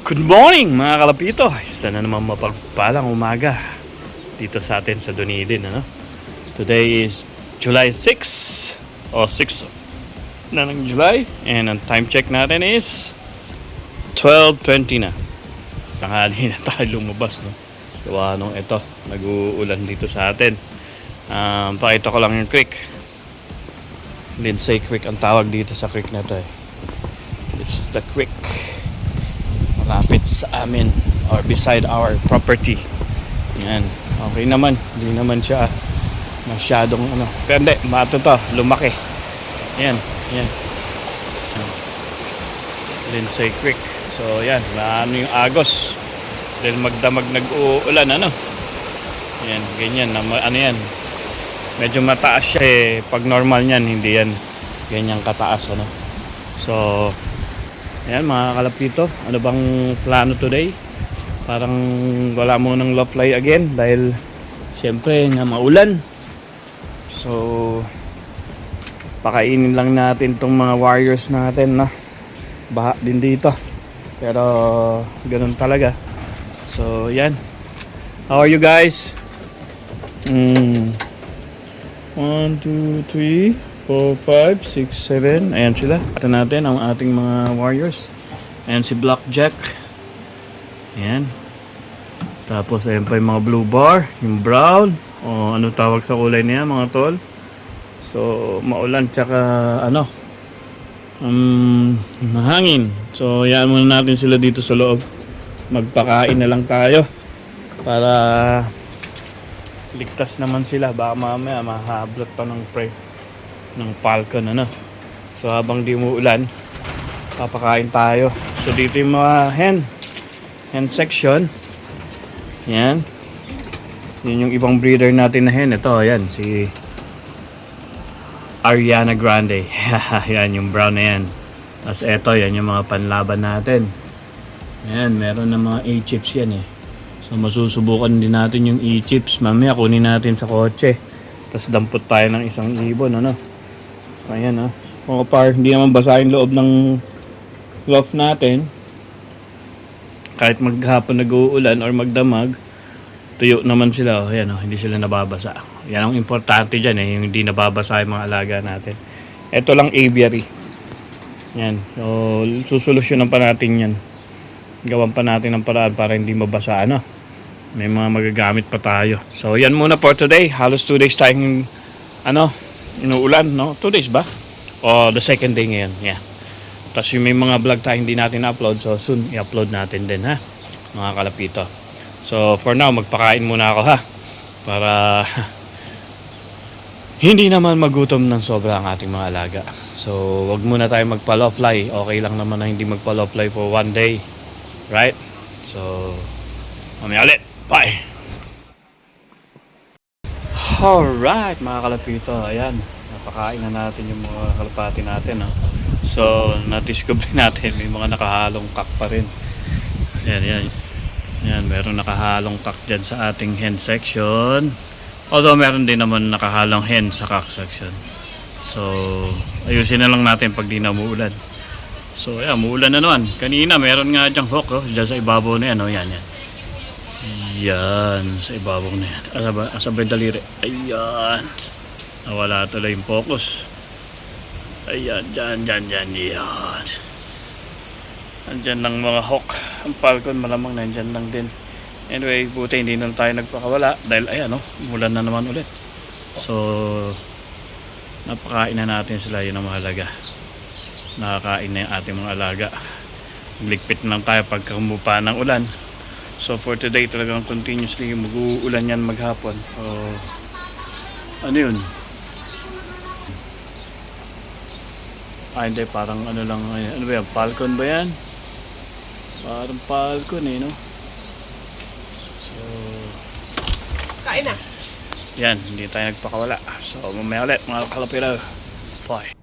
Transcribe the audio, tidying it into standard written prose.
Good morning mga kalapito. Isa na naman mapagpalang umaga dito sa atin sa Dunedin, ano? Today is July 6 o 6 na ng July, and ang time check natin is 12:20 na. Tanghali na tayo lumabas, no? Gawa nung ito, nag-uulan dito sa atin. Pakita ko lang yung creek. Lindsay Creek ang tawag dito sa creek na to, eh. It's the creek malapit sa amin or beside our property. Yan. Okay naman. Hindi naman siya masyadong ano. Pero hindi, mato to. Lumaki. Yan. Yan. Lindsay Creek. So yan. Maano yung agos. Dahil magdamag nag-uulan, ano. Yan. Ganyan. Ano yan. Medyo mataas siya, eh. Pag normal yan, hindi yan ganyang kataas, ano. So ayan mga kalapito, ano bang plano today? Parang wala mo ng low fly again dahil syempre nga maulan. So pakainin lang natin tong mga warriors natin na baha din dito. Pero ganun talaga. So yan. How are you guys? 1, 2, 3 4, 5, 6, 7. Ayan sila. Ito natin ang ating mga warriors. Ayan si Blackjack. Ayan. Tapos ayan pa yung mga blue bar. Yung brown. O ano tawag sa kulay niya mga tol. So maulan tsaka ano. Mahangin. So ayan muna natin sila dito sa loob. Magpakain na lang tayo. Para ligtas naman sila. Baka mamaya mahablot pa ng prey ng falcon, ano. So habang di umuulan, papakain tayo. So dito yung mga hen section. Yan. Yun yung ibang breeder natin na hen. Ito, yan, si Ariana Grande. Yan, yung brown na yan. Tapos eto, yan yung mga panlaban natin. Yan, meron na mga A-chips yan, eh. So masusubukan din natin yung A-chips. Mamaya kunin natin sa kotse. Tapos dampot tayo ng isang ibon, ano. Ayan, ha. Kung kapar, hindi naman basa yung loob ng loft natin. Kahit maghapon nag-uulan or magdamag, tuyo naman sila. Ayan, hindi sila nababasa. Yan ang importante dyan, eh. Yung hindi nababasa yung mga alaga natin. Ito lang aviary. Yan. So, susolusyonan pa natin yan. Gawan pa natin ng paraan para hindi mabasa, ano. May mga magagamit pa tayo. So, yan muna for today. Halos 2 days tayong, ano, inuulan, no? 2 days ba? O the second day ngayon, yeah. Tapos yung may mga vlog tayo hindi natin upload, so soon i-upload natin din, ha, mga kalapito. So for now, magpakain muna ako, ha, para hindi naman magutom ng sobra ang ating mga alaga. So wag muna tayo magpa-low fly. Okay lang naman na hindi magpa-low fly for 1 day, right? So mamaya ulit, bye. Alright mga kalapito, ayan, napakain na natin yung mga kalapati natin, no? So na-discover natin may mga nakahalong kak pa rin. Ayan, ayan, meron nakahalong kak dyan sa ating hen section. Although meron din naman nakahalong hen sa kak section. So ayusin na lang natin pag di na umuulan. So ayan, umuulan na naman. Kanina meron nga dyang hawk, oh, dyan sa ibabaw na yan, oh, yan. Yan, sa ibabaw na yan. Asabay daliri. Ayan. Nawala tuloy yung focus. Ayan, dyan. Yan. Andyan lang mga hawk. Ang falcon malamang nandyan lang din. Anyway, buti hindi na tayo nagpakawala. Dahil ayan, no, umulan na naman ulit. So, napakain na natin sila. Yun ang mahalaga. Nakakain na yung ating mga alaga. Ligpit na lang tayo pagka humupa ng ulan. So for today talagang continuously mag-uulan yan maghapon. So ano yun? Hindi, parang ano lang. Ano ba yan? Falcon ba yan? Parang falcon, eh, no? So kain na. yan, hindi tayo nagpakawala. So mamaya ulit mga kalapiro. Bye.